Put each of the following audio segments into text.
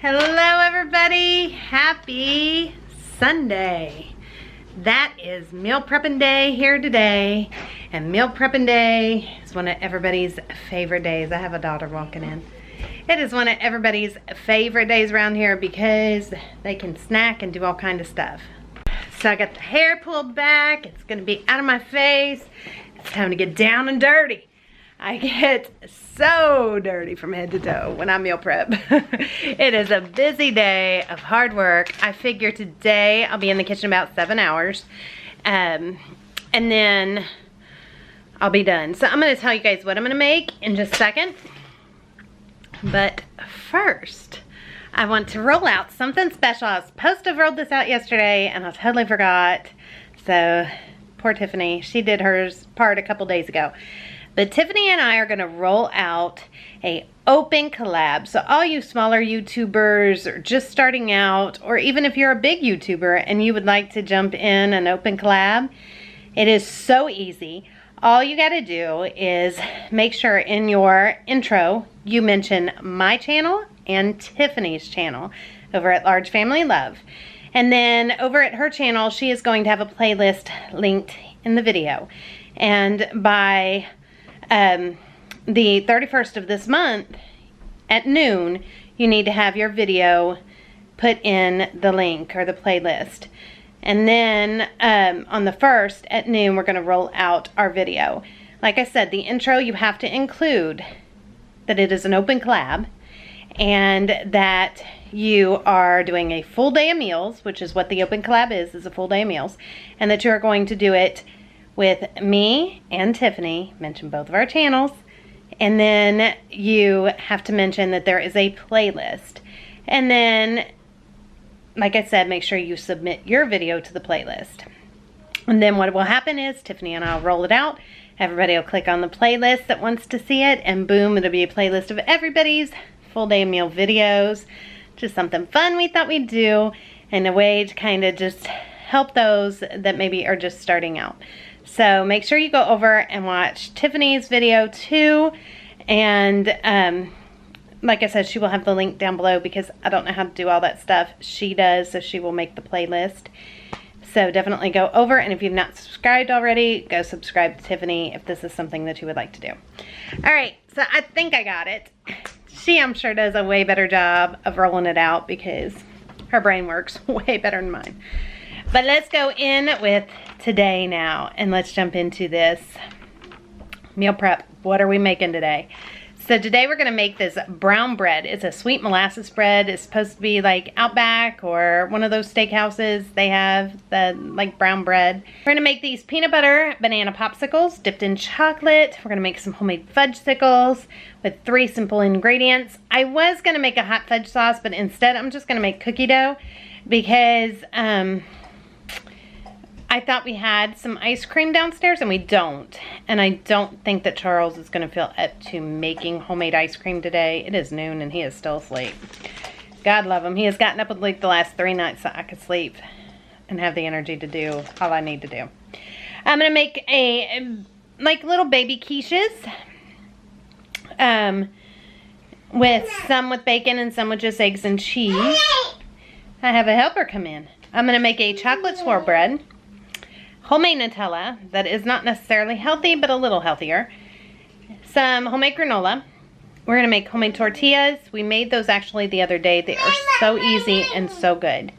Hello everybody, happy Sunday. That is meal prepping day here today, and meal prepping day is one of everybody's favorite days. I have a daughter walking in. It is one of everybody's favorite days around here because they can snack and do all kind of stuff. So I got the hair pulled back, it's gonna be out of my face. It's time to get down and dirty. I get so dirty from head to toe when I meal prep. It is a busy day of hard work. I figure today I'll be in the kitchen about 7 hours. And then I'll be done. So I'm gonna tell you guys what I'm gonna make in just a second. But first, I want to roll out something special. I was supposed to have rolled this out yesterday and I totally forgot. So poor Tiffany, she did hers part a couple days ago. But Tiffany and I are going to roll out a open collab. So all you smaller YouTubers or just starting out, or even if you're a big YouTuber and you would like to jump in an open collab, it is so easy. All you got to do is make sure in your intro you mention my channel and Tiffany's channel over at Large Family Love. And then over at her channel, she is going to have a playlist linked in the video. And by the 31st of this month at noon, you need to have your video put in the link or the playlist. And then on the 1st at noon, we're going to roll out our video. Like I said, the intro, you have to include that it is an open collab and that you are doing a full day of meals, which is what the open collab is a full day of meals, and that you are going to do it with me and Tiffany, mention both of our channels, and then you have to mention that there is a playlist. And then, like I said, make sure you submit your video to the playlist. And then what will happen is Tiffany and I'll roll it out. Everybody will click on the playlist that wants to see it, and boom, it'll be a playlist of everybody's full day meal videos. Just something fun we thought we'd do, and a way to kind of just help those that maybe are just starting out. So make sure you go over and watch Tiffany's video too. And like I said, she will have the link down below because I don't know how to do all that stuff. She does, so she will make the playlist. So definitely go over, and if you've not subscribed already, go subscribe to Tiffany if this is something that you would like to do. All right, so I think I got it. She, I'm sure, does a way better job of rolling it out because her brain works way better than mine. But let's go in with today now, and let's jump into this meal prep. What are we making today? So today we're gonna make this brown bread. It's a sweet molasses bread. It's supposed to be like Outback or one of those steakhouses. They have the like brown bread. We're gonna make these peanut butter banana popsicles dipped in chocolate. We're gonna make some homemade fudgesicles with 3 simple ingredients. I was gonna make a hot fudge sauce, but instead I'm just gonna make cookie dough because I thought we had some ice cream downstairs, and we don't. And I don't think that Charles is going to feel up to making homemade ice cream today. It is noon, and he is still asleep. God love him. He has gotten up with like the last 3 nights so I could sleep and have the energy to do all I need to do. I'm going to make like little baby quiches. With some with bacon and some with just eggs and cheese. I have a helper come in. I'm going to make a chocolate swirl bread. Homemade Nutella that is not necessarily healthy, but a little healthier. Some homemade granola. We're gonna make homemade tortillas. We made those actually the other day. They are so easy and so good.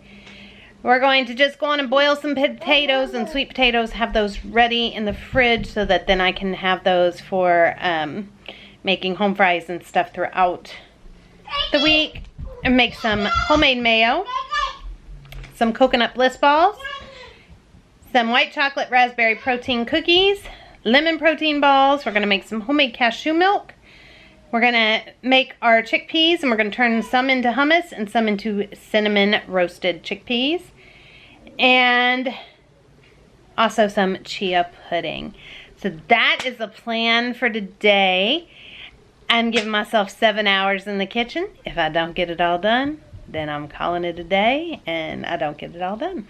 We're going to just go on and boil some potatoes and sweet potatoes, have those ready in the fridge so that then I can have those for making home fries and stuff throughout the week. And make some homemade mayo, some coconut bliss balls, some white chocolate raspberry protein cookies, lemon protein balls. We're going to make some homemade cashew milk. We're going to make our chickpeas, and we're going to turn some into hummus and some into cinnamon roasted chickpeas. And also some chia pudding. So that is the plan for today. I'm giving myself 7 hours in the kitchen. If I don't get it all done, then I'm calling it a day, and I don't get it all done.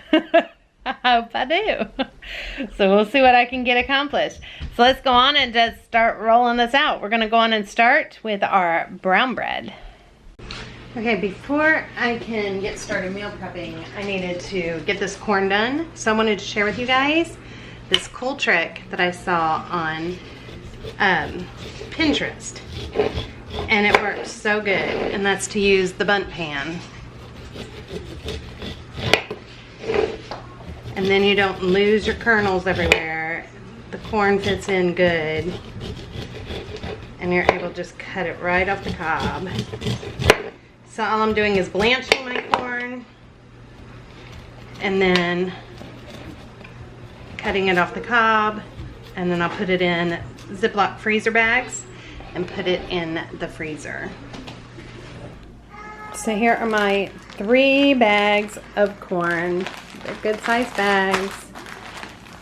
I hope I do. So we'll see what I can get accomplished. So let's go on and just start rolling this out. We're going to go on and start with our brown bread. Okay, before I can get started meal prepping, I needed to get this corn done. So I wanted to share with you guys this cool trick that I saw on Pinterest. And it works so good, and that's to use the bundt pan. And then you don't lose your kernels everywhere. The corn fits in good. And you're able to just cut it right off the cob. So all I'm doing is blanching my corn and then cutting it off the cob, and then I'll put it in Ziploc freezer bags and put it in the freezer. So here are my 3 bags of corn. They're good sized bags,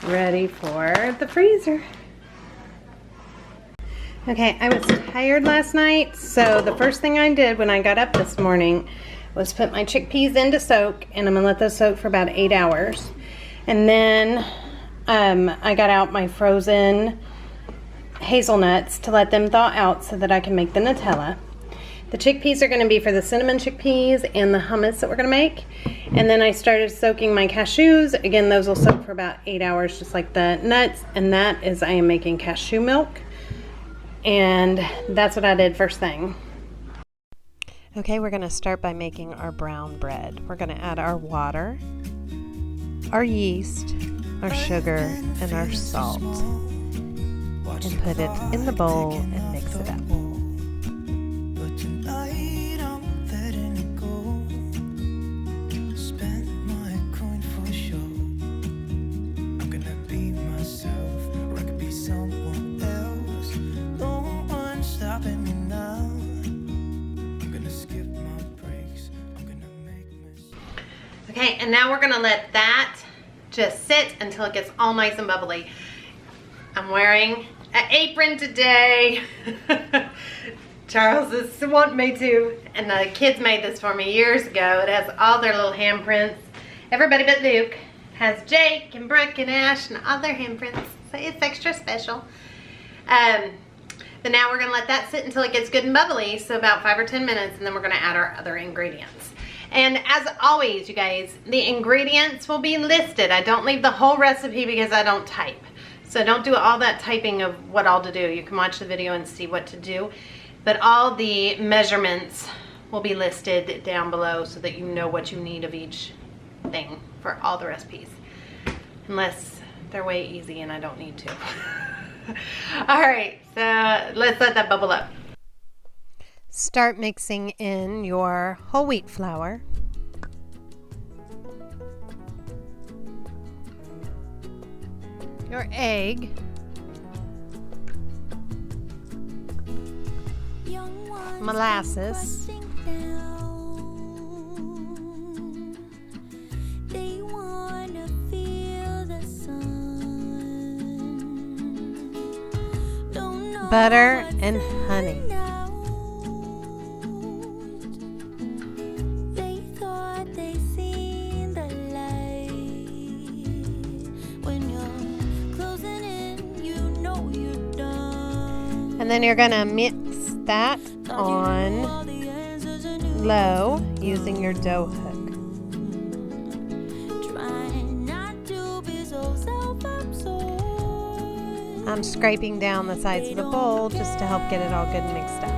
ready for the freezer. Okay, I was tired last night, so the first thing I did when I got up this morning was put my chickpeas in to soak, and I'm gonna let those soak for about 8 hours. And then I got out my frozen hazelnuts to let them thaw out so that I can make the Nutella. The chickpeas are gonna be for the cinnamon chickpeas and the hummus that we're gonna make. And then I started soaking my cashews. Again, those will soak for about 8 hours, just like the nuts. And that is, I am making cashew milk. And that's what I did first thing. Okay, we're gonna start by making our brown bread. We're gonna add our water, our yeast, our sugar, and our salt. And put it in the bowl and mix it up. Okay, and now we're gonna let that just sit until it gets all nice and bubbly. I'm wearing an apron today. Charles is wanting me to, and the kids made this for me years ago. It has all their little handprints. Everybody but Luke has Jake and Brooke and Ash and all their handprints, so it's extra special. But now we're gonna let that sit until it gets good and bubbly, so about 5 or 10 minutes, and then we're gonna add our other ingredients. And as always, you guys, the ingredients will be listed. I don't leave the whole recipe because I don't type. So don't do all that typing of what all to do. You can watch the video and see what to do. But all the measurements will be listed down below so that you know what you need of each thing for all the recipes. Unless they're way easy and I don't need to. All right, so let's let that bubble up. Start mixing in your whole wheat flour, your egg, molasses, butter, and honey. And then you're gonna mix that on low using your dough hook. I'm scraping down the sides of the bowl just to help get it all good and mixed up.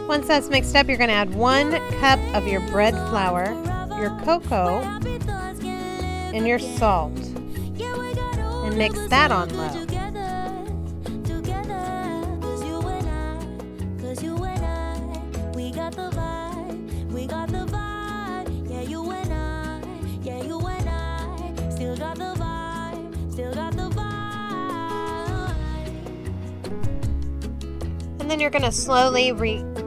Once that's mixed up, you're gonna add 1 cup of your bread flour, your cocoa, and your salt. And mix that on low. And then you're going to slowly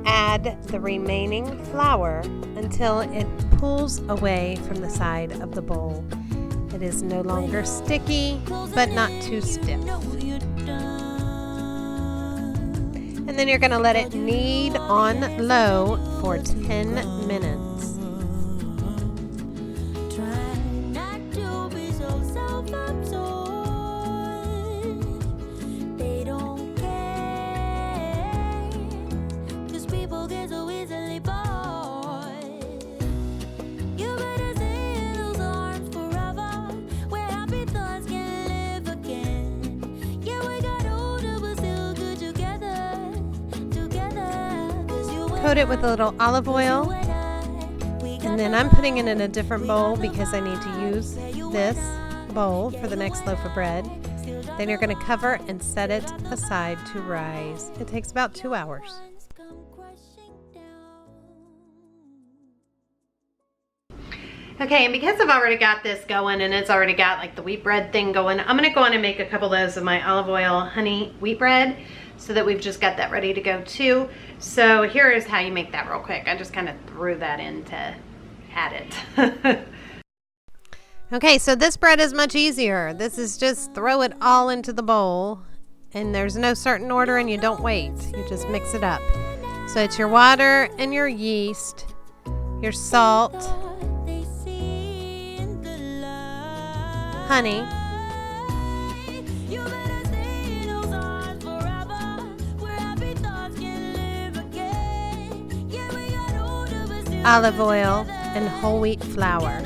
add the remaining flour until it pulls away from the side of the bowl. It is no longer sticky, but not too stiff. And then you're going to let it knead on low for 10 minutes. get so easily bored. You better stay in those arms forever, where happy thoughts can live again. Yeah, we got older but still good together. 'Cause you Coat it with a little olive oil. And then I'm putting it in a different bowl because I need to use this bowl for the next loaf of bread. Then you're going to cover and set it aside to rise. It takes about 2 hours. Okay, and because I've already got this going and it's already got like the wheat bread thing going, I'm going to go on and make a couple of those of my olive oil honey wheat bread so that we've just got that ready to go too. So here is how you make that real quick. I just kind of threw that in to add it. Okay, so this bread is much easier. This is just throw it all into the bowl, and there's no certain order and you don't wait. You just mix it up. So it's your water and your yeast, your salt, honey, olive oil, and whole wheat flour.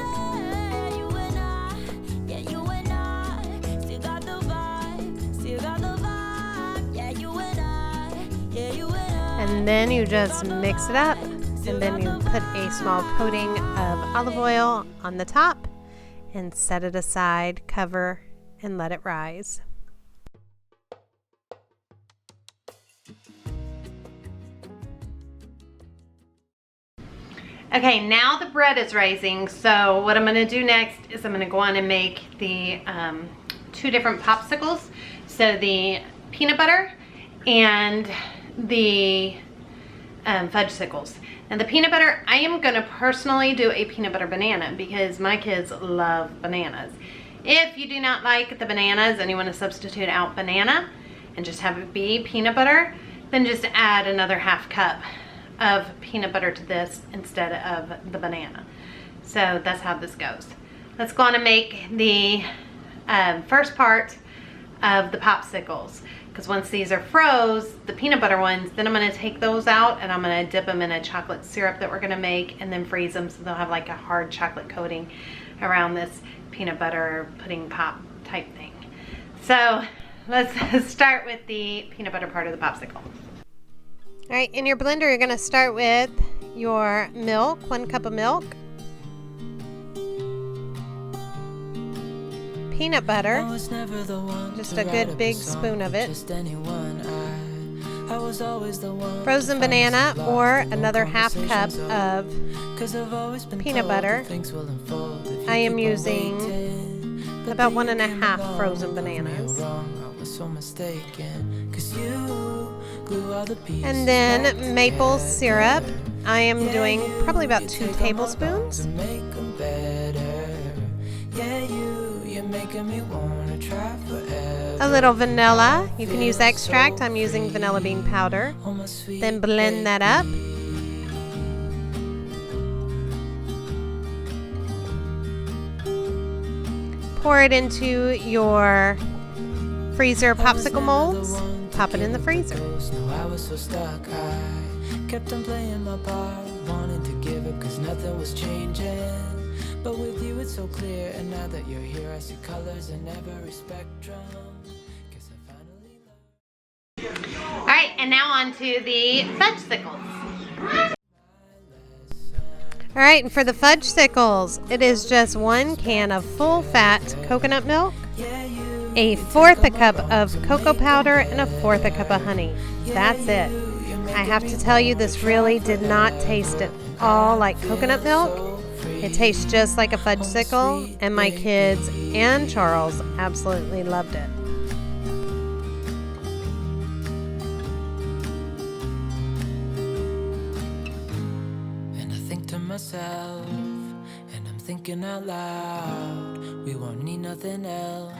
And then you just mix it up, and then you put a small coating of olive oil on the top and set it aside, cover, and let it rise. Okay, now the bread is rising, so what I'm going to do next is I'm going to go on and make the 2 different popsicles. So the peanut butter and the fudgesicles. Now the peanut butter, I am going to personally do a peanut butter banana because my kids love bananas. If you do not like the bananas and you want to substitute out banana and just have it be peanut butter, then just add another ½ cup of peanut butter to this instead of the banana. So that's how this goes. Let's go on and make the first part of the popsicles, because once these are froze, the peanut butter ones, then I'm going to take those out and I'm going to dip them in a chocolate syrup that we're going to make and then freeze them so they'll have like a hard chocolate coating around this peanut butter pudding pop type thing. So let's start with the peanut butter part of the popsicle. All right, in your blender, you're going to start with your milk, 1 cup of milk, peanut butter, just a good big spoon of it, frozen banana, or another ½ cup of peanut butter. I am using about 1½ frozen bananas. And then maple syrup. I am doing probably about 2 tablespoons. A little vanilla. You can use extract. I'm using vanilla bean powder. Then blend that up. Pour it into your freezer popsicle molds. Pop it in the freezer. I was so stuck, I kept on playing my part, wanted to give up cause nothing was changing. But with you it's so clear, and now that you're here I see colors in every spectrum. Guess I finally love. Alright, and now on to the fudgesicles. Alright, and for the fudgesicles, it is just 1 can of full fat coconut milk, a 1/4 cup of cocoa powder, and a 1/4 cup of honey. That's it. I have to tell you, this really did not taste at all like coconut milk. It tastes just like a fudgesicle, and my kids and Charles absolutely loved it. And I think to myself, and I'm thinking out loud, we won't need nothing else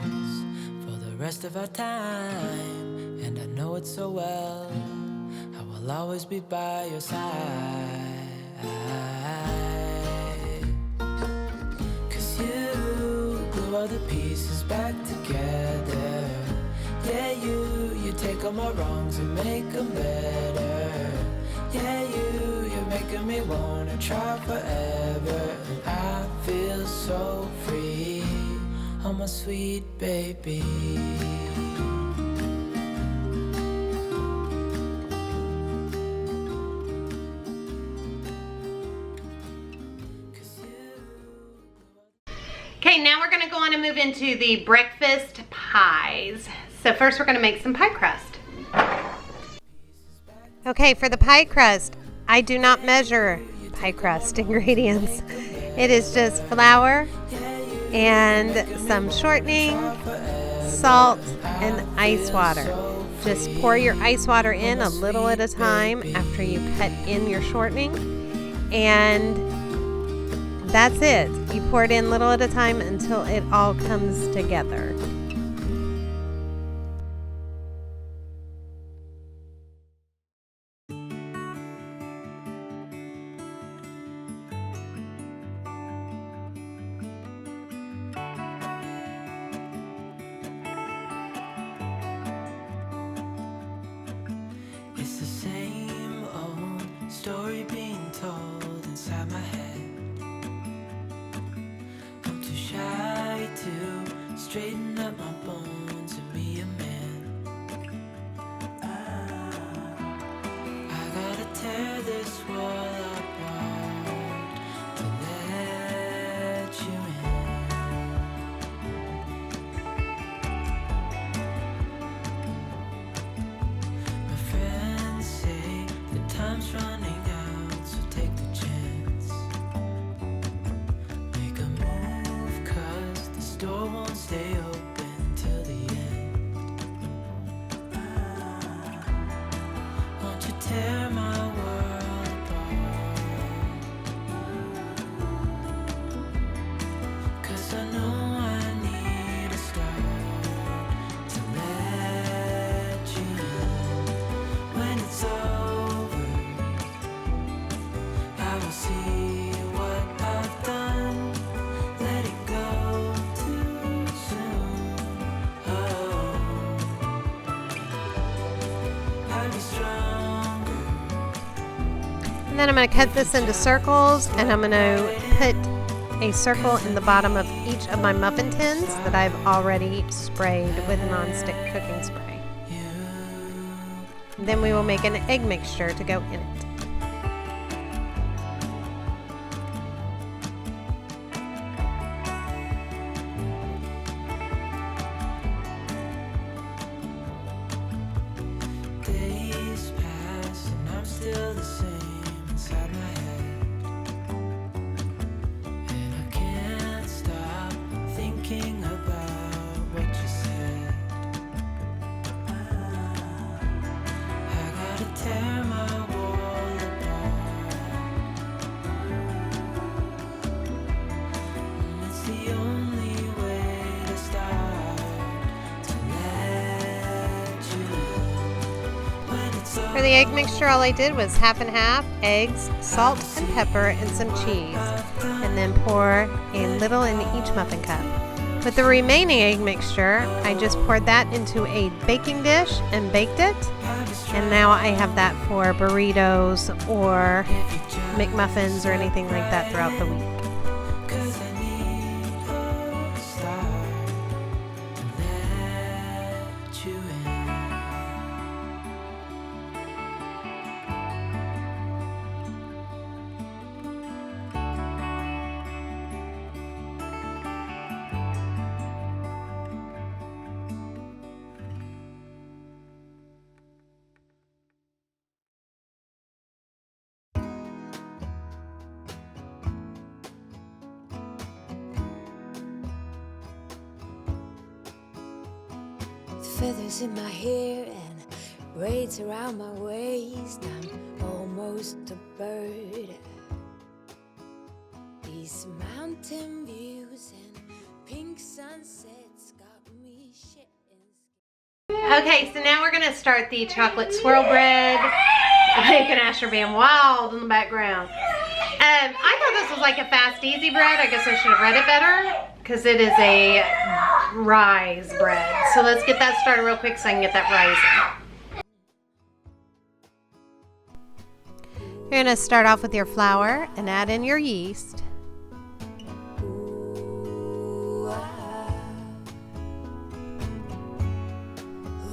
the rest of our time, and I know it so well. I will always be by your side, 'cause you glue all the pieces back together. Yeah, you take all my wrongs and make them better. Yeah, you making me wanna try forever, and I feel so free. Oh, my sweet baby. Okay, now we're gonna go on and move into the breakfast pies. So first we're gonna make some pie crust. Okay, for the pie crust, I do not measure pie crust ingredients. It is just flour and some shortening, salt, and ice water. Just pour your ice water in a little at a time after you cut in your shortening, and that's it. You pour it in little at a time until it all comes together. It's the same old story being told inside my head. I'm too shy to straighten up my bones and be a man. I gotta tear this wall apart to let you in. My friends say the time's running out, so take the chance. Make a move, 'cause the store won't stay open till the end. Won't you tear my world apart? 'Cause I know I need a start to let you in. When it's over, I will see what I've done. Let it go too soon. Oh, I'll be stronger. And then I'm going to cut this into circles, and I'm going to put a circle in the bottom of each of my muffin tins that I've already sprayed with nonstick cooking spray. Then we will make an egg mixture to go in it. Days pass and I'm still the same inside my head, and I can't stop thinking about what you said. I gotta tear my wall apart, and it's the only way to start to let you in. When it's For the egg mixture, all I did was half and half, eggs, salt and pepper, and some cheese. And then pour a little in each muffin cup. With the remaining egg mixture, I just poured that into a baking dish and baked it. And now I have that for burritos or McMuffins or anything like that throughout the week. 'Cause I need a start to let you in. Feathers in my hair and braids around my waist. I'm almost a bird. These mountain views and pink sunsets got me shitting. Okay, so now we're gonna start the chocolate swirl bread. Making Asher being wild in the background. I thought this was like a fast, easy bread. I guess I should have read it better because it is a rise bread. So let's get that started real quick so I can get that rising. You're going to start off with your flour and add in your yeast.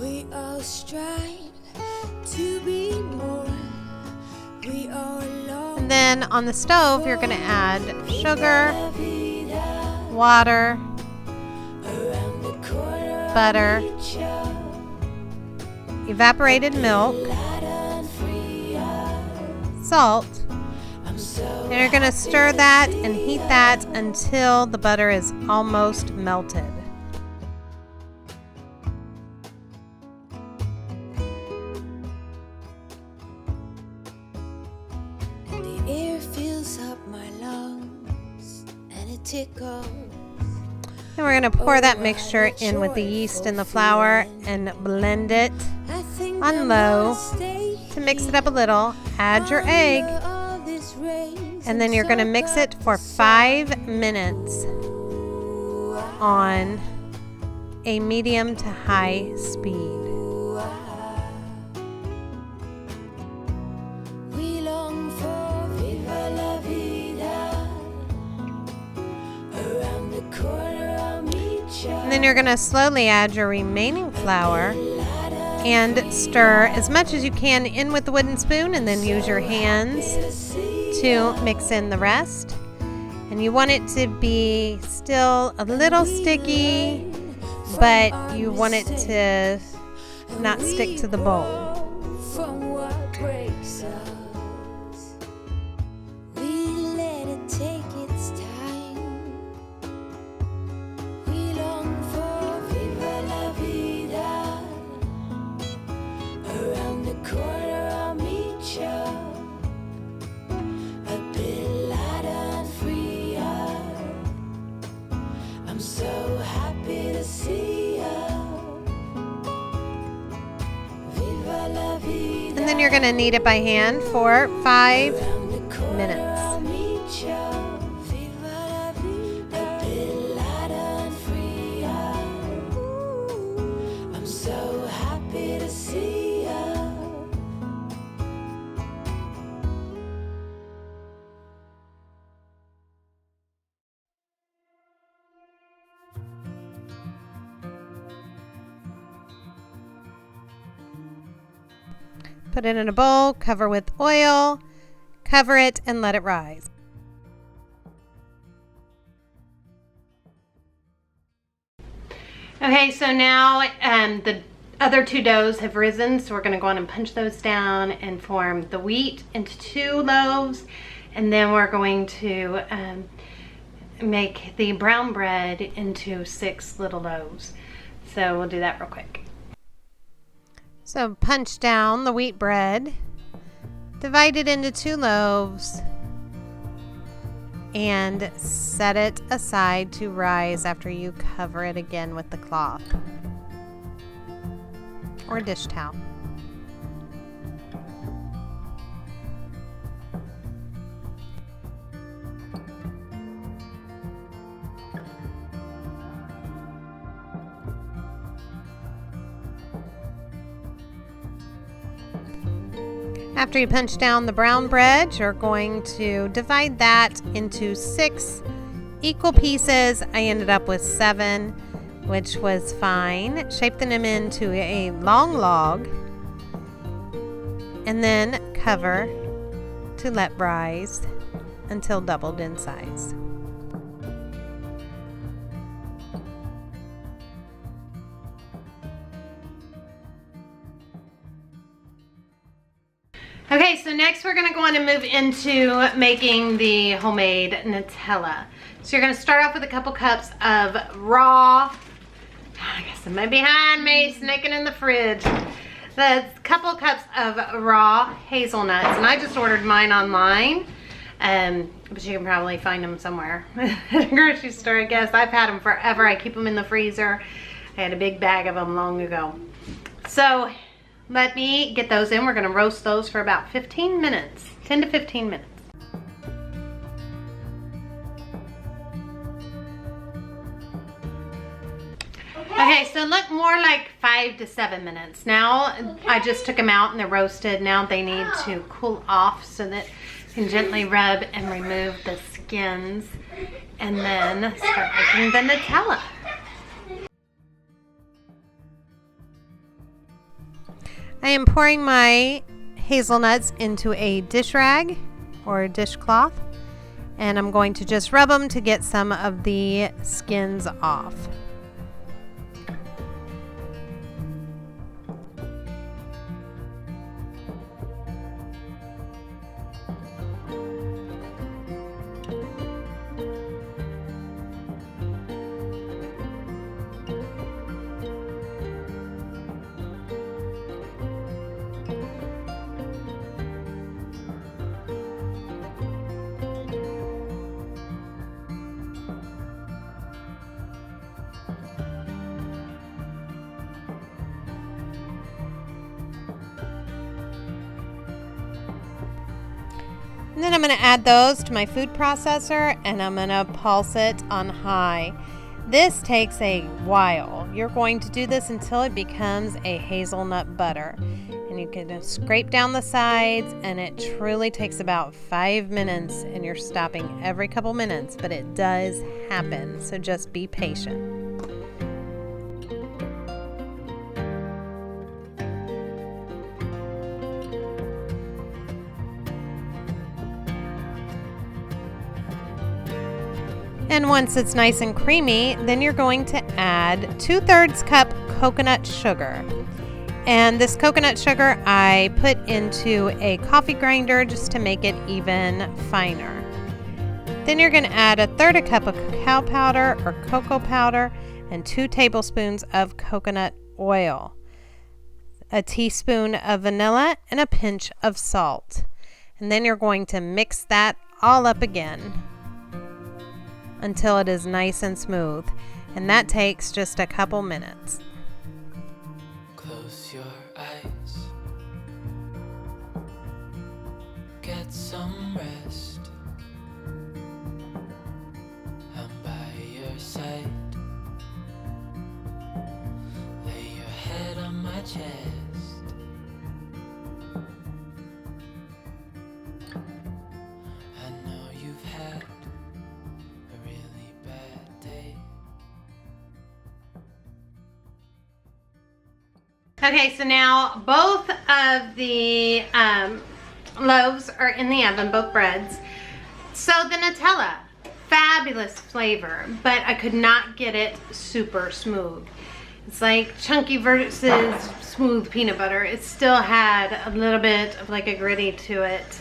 We all strive to be more. We all long. And then on the stove, you're going to add sugar, water, butter, evaporated milk, salt, and you're going to stir that and heat that until the butter is almost melted. And the air fills up my lungs and it tickles. And we're going to pour that mixture in with the yeast and the flour and blend it on low to mix it up a little. Add your egg, and then you're going to mix it for 5 minutes on a medium to high speed. We long for viva la vida around the corner I'll meet you. And then you're going to slowly add your remaining flour and stir as much as you can in with the wooden spoon, and then use your hands to mix in the rest. And you want it to be still a little sticky, but you want it to not stick to the bowl. From what breaks us, we let it take its time. We long for viva la vida around the corner I'll meet you. A bit lighter and freer. I'm so happy to see you. Viva la vida. And then you're going to knead it by hand for 5 minutes. I'll meet you. Viva la vida. A bit lighter and freer. I'm so happy to see you. Put it in a bowl, cover with oil, cover it, and let it rise. Okay, so now the other 2 doughs have risen, so we're going to go on and punch those down and form the wheat into 2 loaves, and then we're going to make the brown bread into 6 little loaves. So we'll do that real quick. So punch down the wheat bread, divide it into 2 loaves, and set it aside to rise after you cover it again with the cloth or dish towel. After you punch down the brown bread, you're going to divide that into 6 equal pieces. I ended up with 7, which was fine. Shape them into a long log and then cover to let rise until doubled in size. Okay, so next we're going to go on and move into making the homemade Nutella. So you're going to start off with a couple cups of raw, I guess it might be behind me, sneaking in the fridge. The couple cups of raw hazelnuts, and I just ordered mine online, but you can probably find them somewhere at a grocery store, I guess. I've had them forever. I keep them in the freezer. I had a big bag of them long ago. So let me get those in. We're going to roast those for about 15 minutes, 10 to 15 minutes. Okay, so So look, more like 5 to 7 minutes. Now I just took them out and they're roasted. Now they need to cool off so that you can gently rub and remove the skins and then start making the Nutella. I am pouring my hazelnuts into a dish rag or a dishcloth, and I'm going to just rub them to get some of the skins off. And then I'm going to add those to my food processor and I'm going to pulse it on high. This takes a while. You're going to do this until it becomes a hazelnut butter. And you can just scrape down the sides, and it truly takes about 5 minutes, and you're stopping every couple minutes, but it does happen. So just be patient. And once it's nice and creamy, then you're going to add 2/3 cup coconut sugar. And this coconut sugar I put into a coffee grinder just to make it even finer. Then you're going to add 1/3 cup of cacao powder or cocoa powder and 2 tablespoons of coconut oil, a teaspoon of vanilla, and a pinch of salt. And then you're going to mix that all up again until it is nice and smooth, and that takes just a couple minutes. Close your eyes, get some rest. I'm by your side, lay your head on my chest. I know you've had a really bad day. Okay, so now both of the loaves are in the oven, both breads. So the Nutella, fabulous flavor, but I could not get it super smooth. It's like chunky versus smooth peanut butter. It still had a little bit of like a gritty to it,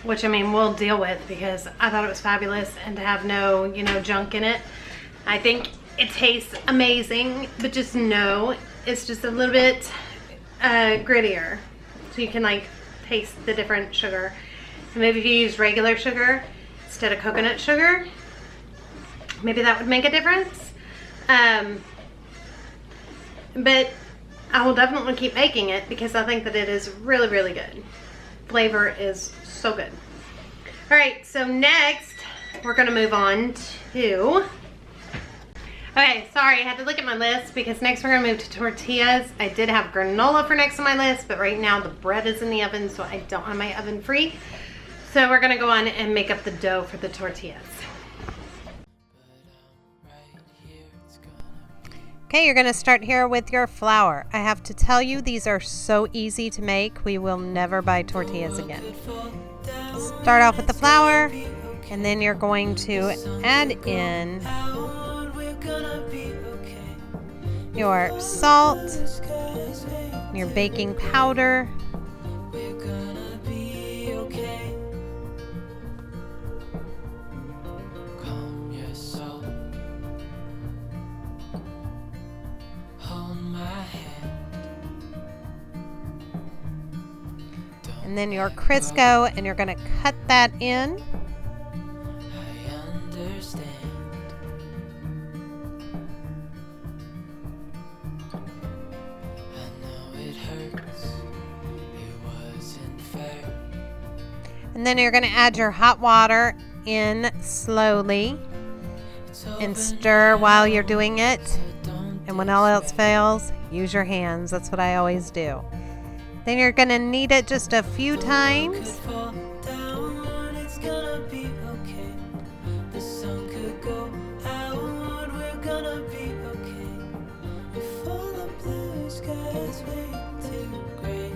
which I mean we'll deal with because I thought it was fabulous, and to have no, you know, junk in it. I think it tastes amazing, but just know it's just a little bit grittier. So you can like taste the different sugar. And maybe if you use regular sugar instead of coconut sugar, maybe that would make a difference. But I will definitely keep making it because I think that it is really, really good. Flavor is so good. All right, so next we're gonna move on to, okay, sorry, I had to look at my list because next we're gonna move to tortillas. I did have granola for next on my list, but right now the bread is in the oven, so I don't have my oven free. So we're gonna go on and make up the dough for the tortillas. Okay, you're gonna start here with your flour. I have to tell you, these are so easy to make. We will never buy tortillas again. Start off with the flour, and then you're going to add in your salt, your baking powder, and then your Crisco, and you're going to cut that in. I understand. I know it hurts. It wasn't fair. And then you're going to add your hot water in slowly and stir while you're doing it. when all else fails, use your hands. That's what I always do. Then you're going to knead it just a few times. Fall down, it's gonna be okay. The sun could go out, we're gonna be okay. If all the blue skies fade to gray,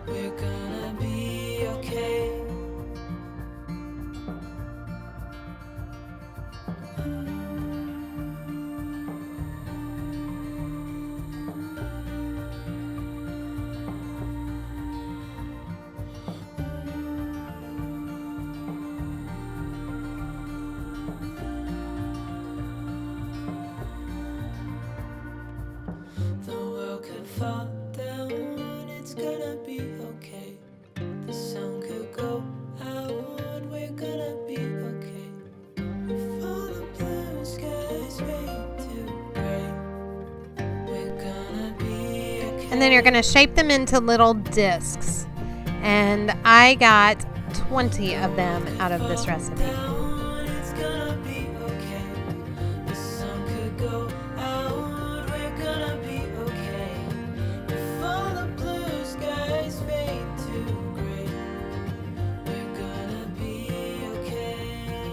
we're gonna be okay. And then you're going to shape them into little discs. And I got 20 of them out of this recipe. It's gonna be okay. The sun could go out, we're gonna be okay. If all the blue skies fade to gray, we're gonna be okay.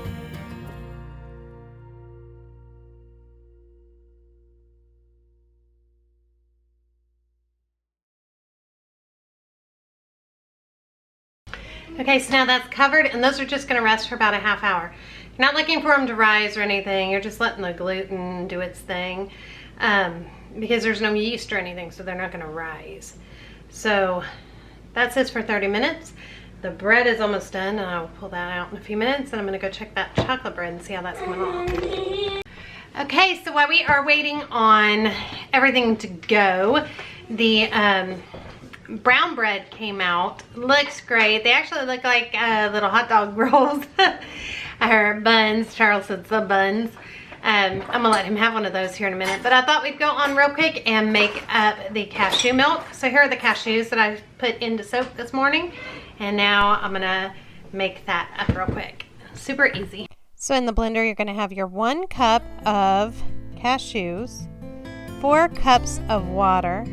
Okay, so now that's covered, and those are just going to rest for about a half hour. You're not looking for them to rise or anything. You're just letting the gluten do its thing, because there's no yeast or anything, so they're not going to rise. So that sits for 30 minutes. The bread is almost done, and I'll pull that out in a few minutes, and I'm going to go check that chocolate bread and see how that's coming along. Okay, so while we are waiting on everything to go, the brown bread came out. Looks great. They actually look like little hot dog rolls or buns. Charles said the buns. I'm gonna let him have one of those here in a minute, but I thought we'd go on real quick and make up the cashew milk. So here are the cashews that I put into soak this morning, and now I'm gonna make that up real quick. Super easy. So in the blender, you're gonna have your 1 cup of cashews, 4 cups of water,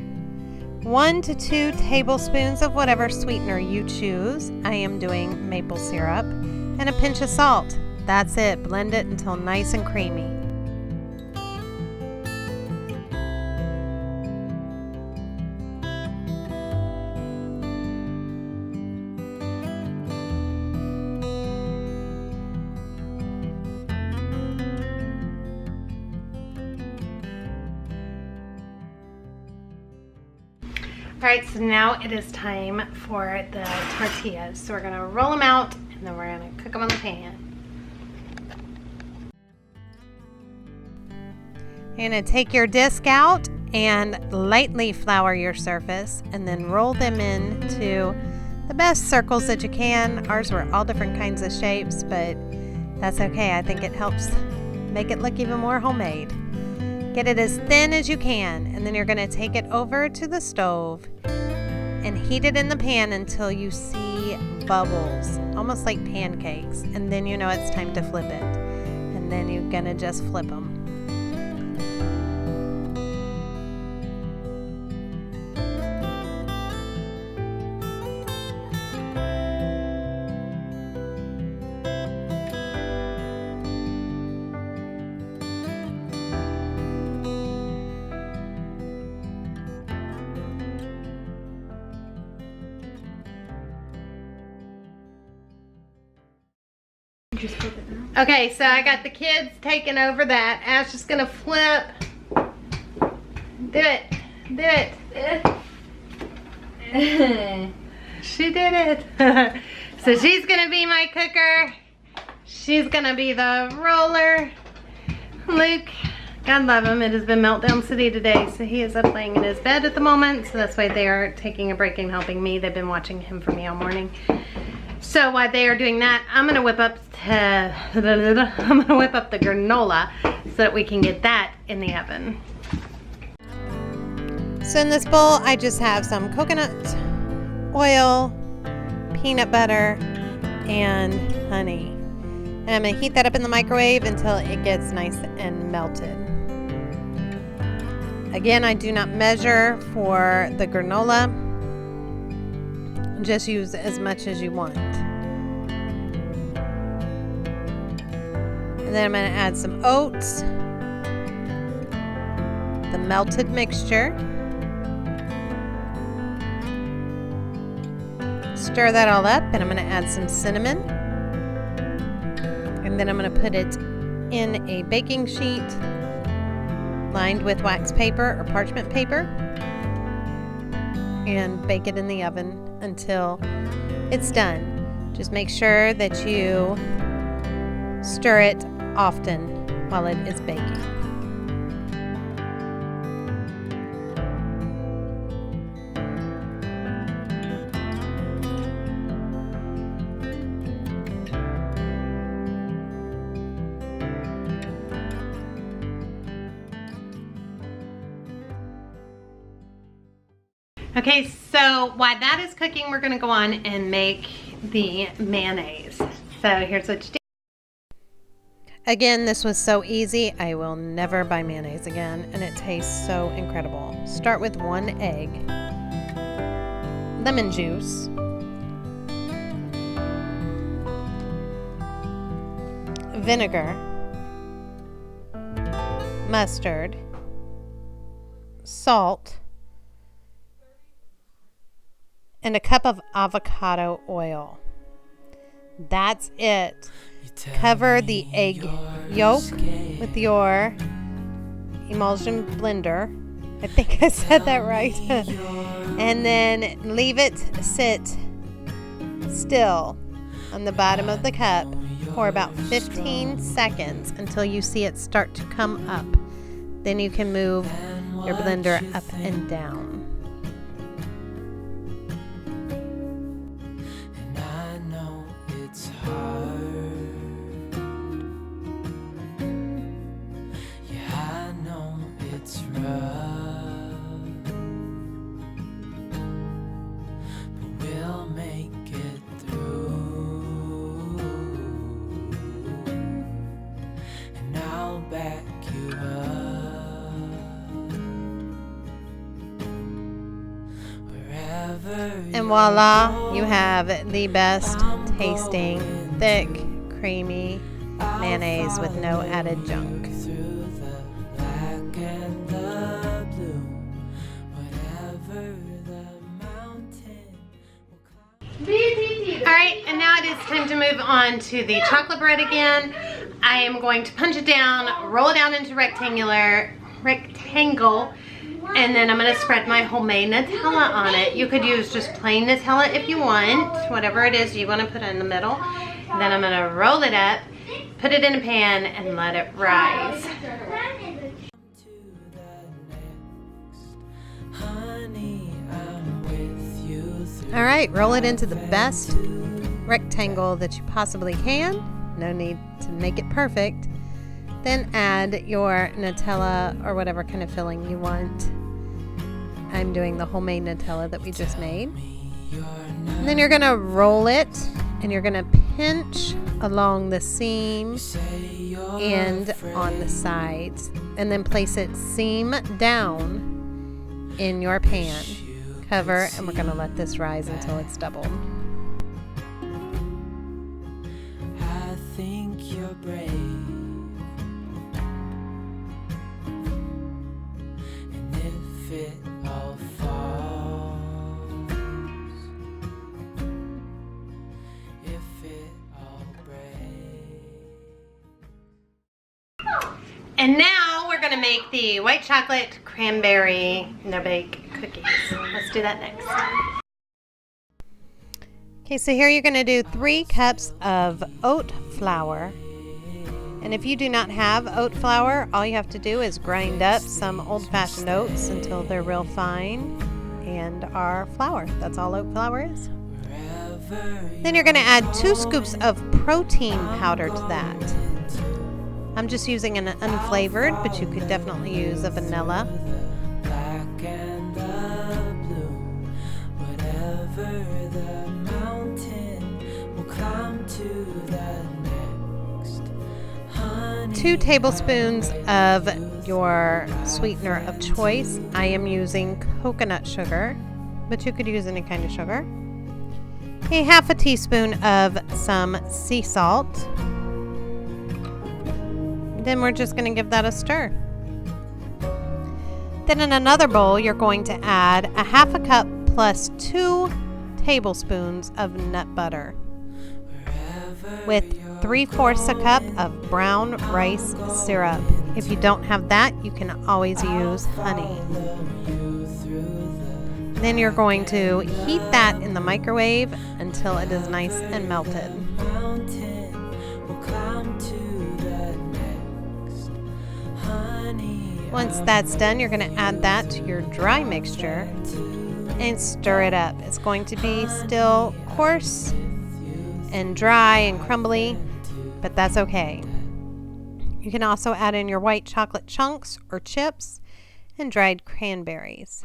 1 to 2 tablespoons of whatever sweetener you choose. I am doing maple syrup, and a pinch of salt. That's it. Blend it until nice and creamy. Alright, so now it is time for the tortillas. So we're going to roll them out, and then we're going to cook them on the pan. You're going to take your disc out and lightly flour your surface, and then roll them into the best circles that you can. Ours were all different kinds of shapes, but that's okay. I think it helps make it look even more homemade. Get it as thin as you can, and then you're going to take it over to the stove and heat it in the pan until you see bubbles, almost like pancakes, and then you know it's time to flip it. And then you're going to just flip them. Okay, so I got the kids taking over that. Ash is gonna flip. Do it. Do it. She did it. So she's gonna be my cooker. She's gonna be the roller. Luke, God love him, it has been Meltdown City today, so he is up laying in his bed at the moment. So that's why they are taking a break and helping me. They've been watching him for me all morning. So while they are doing that, I'm gonna whip up the granola so that we can get that in the oven. So in this bowl, I just have some coconut oil, peanut butter, and honey. And I'm gonna heat that up in the microwave until it gets nice and melted. Again, I do not measure for the granola. Just use as much as you want. And then I'm going to add some oats, the melted mixture. Stir that all up, and I'm going to add some cinnamon. And then I'm going to put it in a baking sheet lined with wax paper or parchment paper and bake it in the oven until it's done. Just make sure that you stir it often while it is baking. Okay, so while that is cooking, we're gonna go on and make the mayonnaise. So here's what you do. Again, this was so easy. I will never buy mayonnaise again, and it tastes so incredible. Start with 1 egg, lemon juice, vinegar, mustard, salt, and a cup of avocado oil. That's it. Cover the egg yolk with your emulsion blender. I think I said that right. And then leave it sit still on the bottom of the cup for about 15 seconds until you see it start to come up. Then you can move your blender up and down. And voila, you have the best tasting, thick, creamy mayonnaise with no added junk. Alright, and now it is time to move on to the chocolate bread again. I am going to punch it down, roll it down into rectangle, and then I'm going to spread my homemade Nutella on it. You could use just plain Nutella if you want, whatever it is you want to put in the middle. Then I'm going to roll it up, put it in a pan, and let it rise. Alright, roll it into the best rectangle that you possibly can. No need to make it perfect. Then add your Nutella or whatever kind of filling you want. I'm doing the homemade Nutella that we just made. And then you're going to roll it and you're going to pinch along the seam and on the sides. And then place it seam down in your pan. Cover, and we're going to let this rise until it's doubled. I think you're brave, and if it all falls, if it all breaks. And now we're going to make the white chocolate cranberry no-bake cookies. Let's do that next. Okay, so here you're going to do 3 cups of oat flour. And if you do not have oat flour, all you have to do is grind up some old-fashioned oats until they're real fine and are flour. That's all oat flour is. Then you're going to add 2 scoops of protein powder to that. I'm just using an unflavored, but you could definitely use a vanilla. 2 tablespoons of your sweetener of choice. I am using coconut sugar, but you could use any kind of sugar. A half a teaspoon of some sea salt. Then we're just going to give that a stir. Then in another bowl, you're going to add a half a cup plus 2 tablespoons of nut butter with 3/4 a cup of brown rice syrup. If you don't have that, you can always use honey. Then you're going to heat that in the microwave until it is nice and melted. Once that's done, you're going to add that to your dry mixture and stir it up. It's going to be still coarse and dry and crumbly, but that's okay. You can also add in your white chocolate chunks or chips and dried cranberries.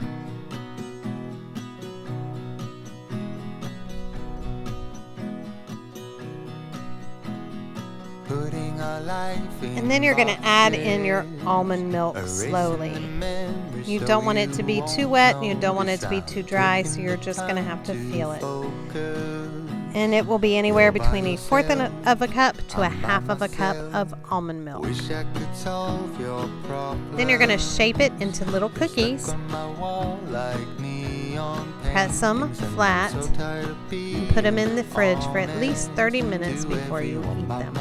And then you're going to add in your almond milk slowly. You don't want it to be too wet and you don't want it to be too dry, so you're just going to have to feel it. And it will be anywhere between 1/4 of a cup to 1/2 of a cup of almond milk. Then you're going to shape it into little cookies. Press them flat and put them in the fridge for at least 30 minutes before you eat them.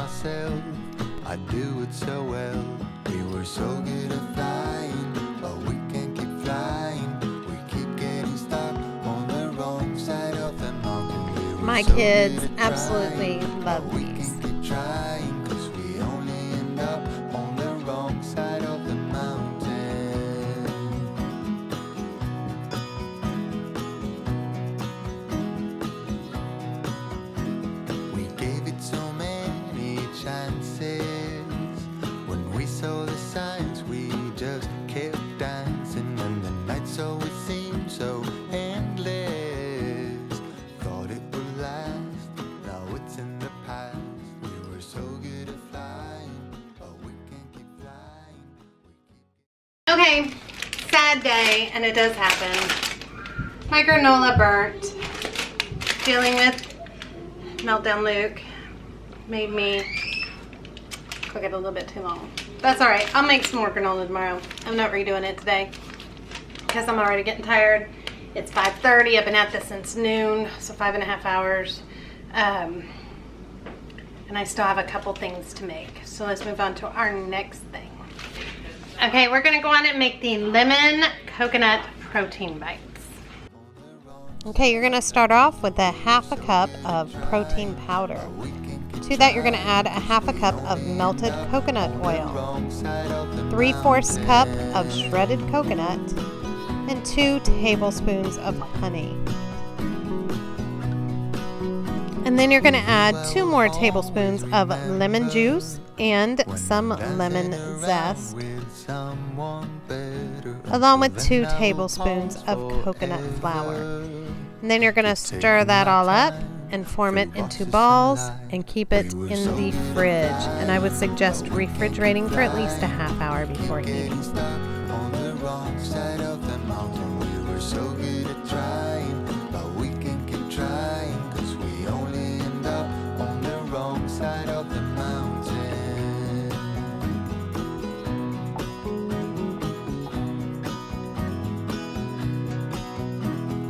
I do it so well. We were so good at flying, but we can't keep flying. We keep getting stuck on the wrong side of the mountain. My kids absolutely love these. Keep trying, 'cause we only end up on the wrong side of the mountain. We gave it so many chances. When we saw the signs, we just kept dancing, and the nights always seemed so endless. Thought it would last, now it's in the past. We were so good at flying, but we can't keep flying. Okay, sad day, and it does happen. My granola burnt. Dealing with Meltdown Luke made me cook it a little bit too long. That's alright, I'll make some more granola tomorrow. I'm not redoing it today because I'm already getting tired. It's 5:30, I've been at this since noon, so 5.5 hours. And I still have a couple things to make. So let's move on to our next thing. Okay, we're gonna go on and make the lemon coconut protein bites. Okay, you're gonna start off with 1/2 a cup of protein powder. To that, you're gonna add 1/2 a cup of melted coconut oil, 3/4 cup of shredded coconut, and 2 tablespoons of honey. And then you're gonna add 2 more tablespoons of lemon juice and some lemon zest, along with 2 tablespoons of coconut flour. And then you're gonna stir that all up and form it into balls and keep it in the fridge. And I would suggest refrigerating for at least a half hour before eating. On the wrong side of the mountain, we were so good at trying, but we can keep trying, 'cause we only end up on the wrong side of the mountain.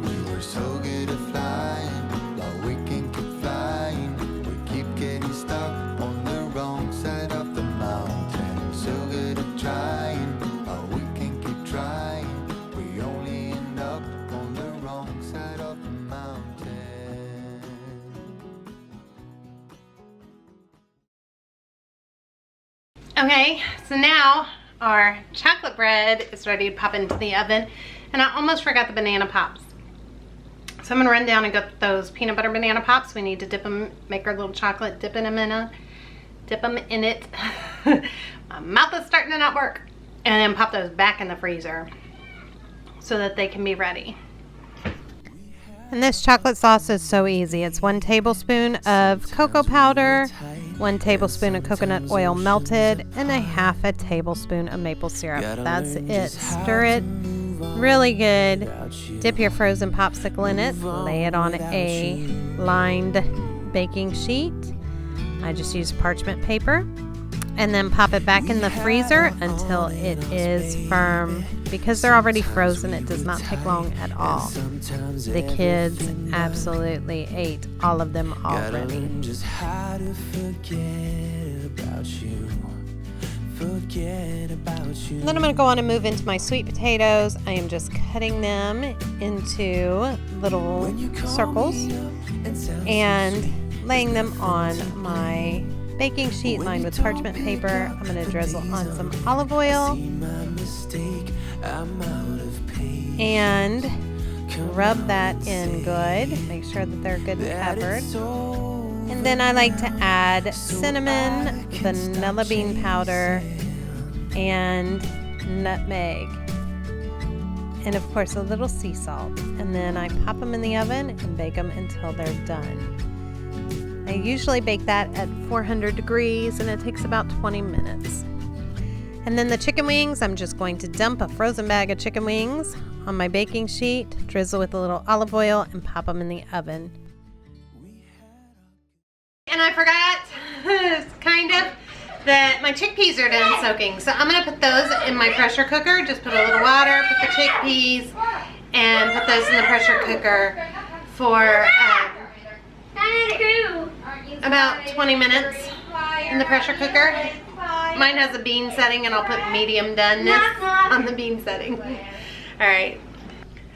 We were so good at flying, but we can keep flying. We keep getting stuck on the wrong side of the mountain. So good at trying, but we can keep trying. We only end up on the wrong side of the mountain. Okay, so now our chocolate bread is ready to pop into the oven, and I almost forgot the banana pops. So I'm gonna run down and get those peanut butter banana pops. We need to dip them, make our little chocolate, dip them in it. My mouth is starting to not work. And then pop those back in the freezer so that they can be ready. And this chocolate sauce is so easy. It's 1 tablespoon of cocoa powder, 1 tablespoon of coconut oil melted, and a 1/2 tablespoon of maple syrup. That's it. Stir it really good. Dip your frozen popsicle in it. Lay it on a lined baking sheet. I just use parchment paper. And then pop it back in the freezer until it is firm. Because they're already frozen, it does not take long at all. The kids absolutely ate all of them already. Then I'm going to go on and move into my sweet potatoes. I am just cutting them into little circles and laying them on my baking sheet lined with parchment paper. I'm going to drizzle on some olive oil and rub that in good. Make sure that they're good and covered. And then I like to add cinnamon, vanilla bean powder, and nutmeg. And of course a little sea salt. And then I pop them in the oven and bake them until they're done. I usually bake that at 400 degrees and it takes about 20 minutes. And then the chicken wings, I'm just going to dump a frozen bag of chicken wings on my baking sheet, drizzle with a little olive oil, and pop them in the oven. And I forgot, kind of, that my chickpeas are done soaking. So I'm going to put those in my pressure cooker. Just put a little water, put the chickpeas, and put those in the pressure cooker for about 20 minutes in the pressure cooker. Mine has a bean setting, and I'll put medium doneness on the bean setting. All right.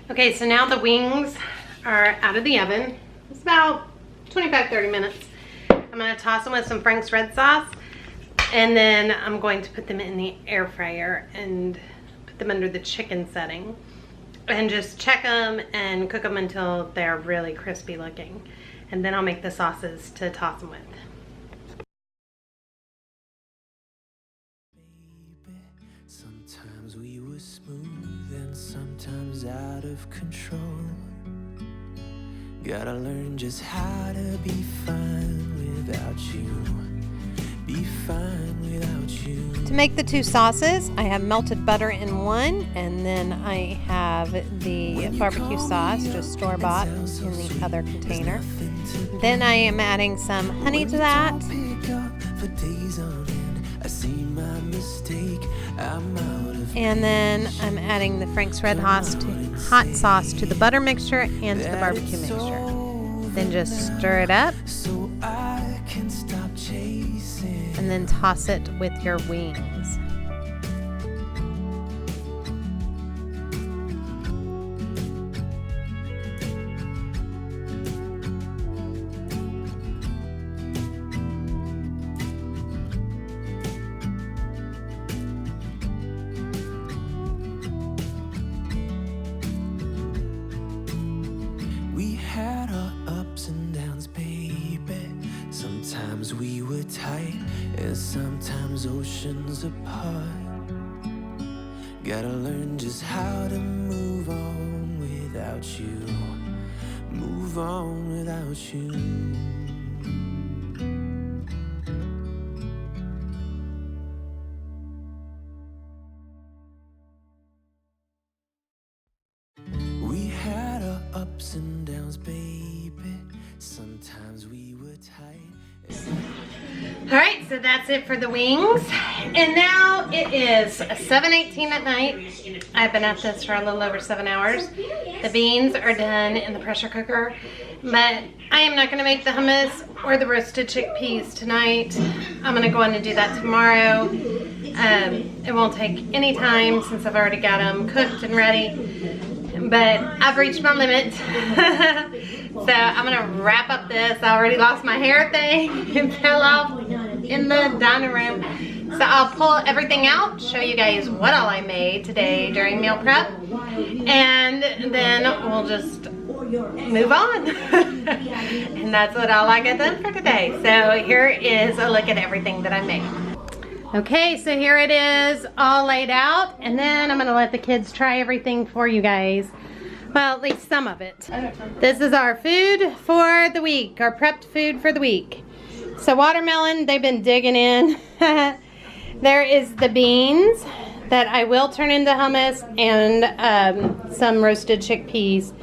Okay, so now the wings are out of the oven. It's about 25-30 minutes. I'm going to toss them with some Frank's red sauce, and then I'm going to put them in the air fryer and put them under the chicken setting and just check them and cook them until they're really crispy looking. And then I'll make the sauces to toss them with. Sometimes we were smooth and sometimes out of control. Gotta learn just how to be fine without you. Be fine without you. To make the two sauces, I have melted butter in one, and then I have the barbecue sauce, just store-bought, in the other container. Then I am adding some honey to that. And then I'm adding the Frank's Red hot sauce to the butter mixture and to the barbecue mixture. Then just stir it up. And then toss it with your wings. We had our ups and downs, baby. Sometimes we were tight, and sometimes oceans apart. Gotta learn just how to move on without you. Move on without you. We had our ups and downs, baby. Sometimes we were tight. All right, so that's it for the wings. And now it is 7:18 at night. I've been at this for a little over 7 hours. The beans are done in the pressure cooker, but I am not gonna make the hummus or the roasted chickpeas tonight. I'm gonna go on and do that tomorrow. It won't take any time since I've already got them cooked and ready. But I've reached my limit. So I'm gonna wrap up this. I already lost my hair thing. It fell off in the dining room. So I'll pull everything out, show you guys what all I made today during meal prep, and then we'll just move on. And that's what all I got done for today. So here is a look at everything that I made. Okay, so here it is all laid out, and then I'm gonna let the kids try everything for you guys. Well, at least some of it. This is our food for the week, our prepped food for the week. So watermelon, they've been digging in. There is the beans that I will turn into hummus, and some roasted chickpeas.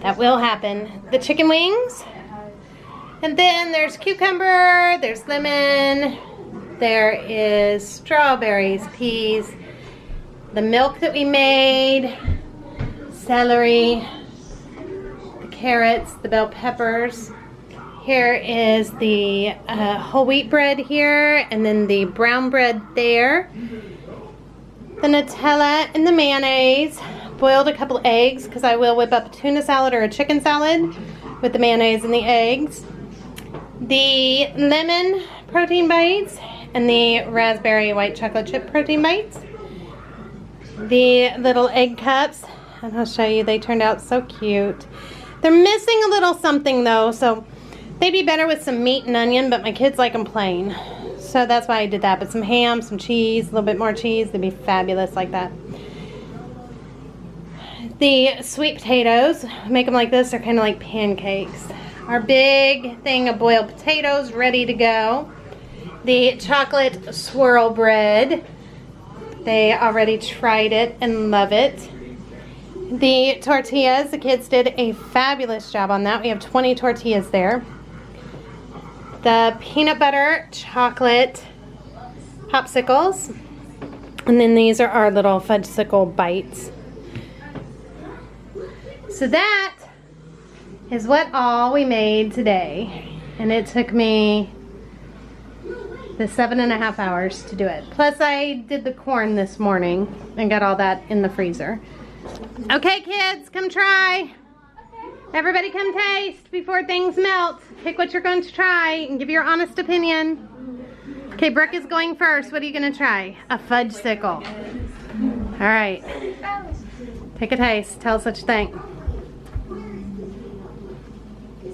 That will happen. The chicken wings. And then there's cucumber, there's lemon, there is strawberries, peas, the milk that we made, celery, the carrots, the bell peppers. Here is the whole wheat bread here, and then the brown bread there. The Nutella and the mayonnaise. Boiled a couple eggs because I will whip up a tuna salad or a chicken salad with the mayonnaise and the eggs. The lemon protein bites and the raspberry white chocolate chip protein bites. The little egg cups, and I'll show you, they turned out so cute. They're missing a little something though, so they'd be better with some meat and onion, but my kids like them plain. So that's why I did that, but some ham, some cheese, a little bit more cheese, they'd be fabulous like that. The sweet potatoes, make them like this, they're kind of like pancakes. Our big thing of boiled potatoes ready to go. The chocolate swirl bread, they already tried it and love it. The tortillas, the kids did a fabulous job on that. We have 20 tortillas there. The peanut butter chocolate popsicles. And then these are our little fudgesicle bites. So that is what all we made today. And it took me the 7.5 hours to do it. Plus I did the corn this morning and got all that in the freezer. Okay kids, come try. Everybody come taste before things melt. Pick what you're going to try and give your honest opinion. Okay, Brooke is going first. What are you gonna try? A fudgesicle. All right, take a taste. Tell us what you think.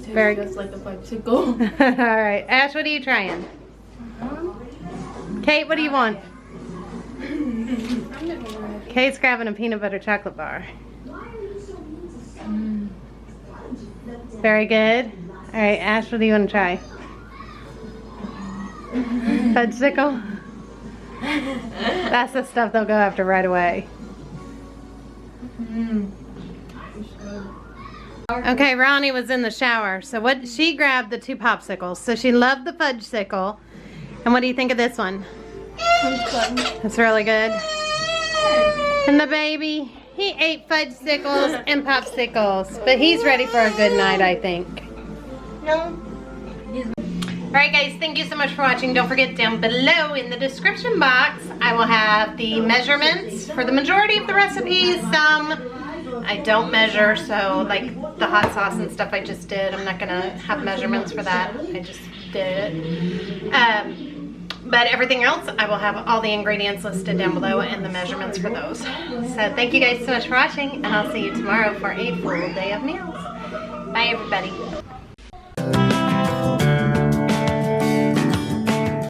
Very good. Just like a fudgesicle. All right, Ash, what are you trying? Kate, what do you want? Kate's grabbing a peanut butter chocolate bar. Very good. All right, Ash, what do you want to try? Fudgesicle? That's the stuff they'll go after right away. Okay, Ronnie was in the shower. So what? She grabbed the 2 popsicles. So she loved the fudgesicle. And what do you think of this one? That's really good. And the baby, he ate fudgesicles and popsicles, but he's ready for a good night, I think. Alright guys, thank you so much for watching. Don't forget, down below in the description box, I will have the measurements for the majority of the recipes. Some I don't measure, so like the hot sauce and stuff I just did, I'm not gonna have measurements for that. I just did it. But everything else, I will have all the ingredients listed down below and the measurements for those. So thank you guys so much for watching, and I'll see you tomorrow for a full day of meals. Bye everybody.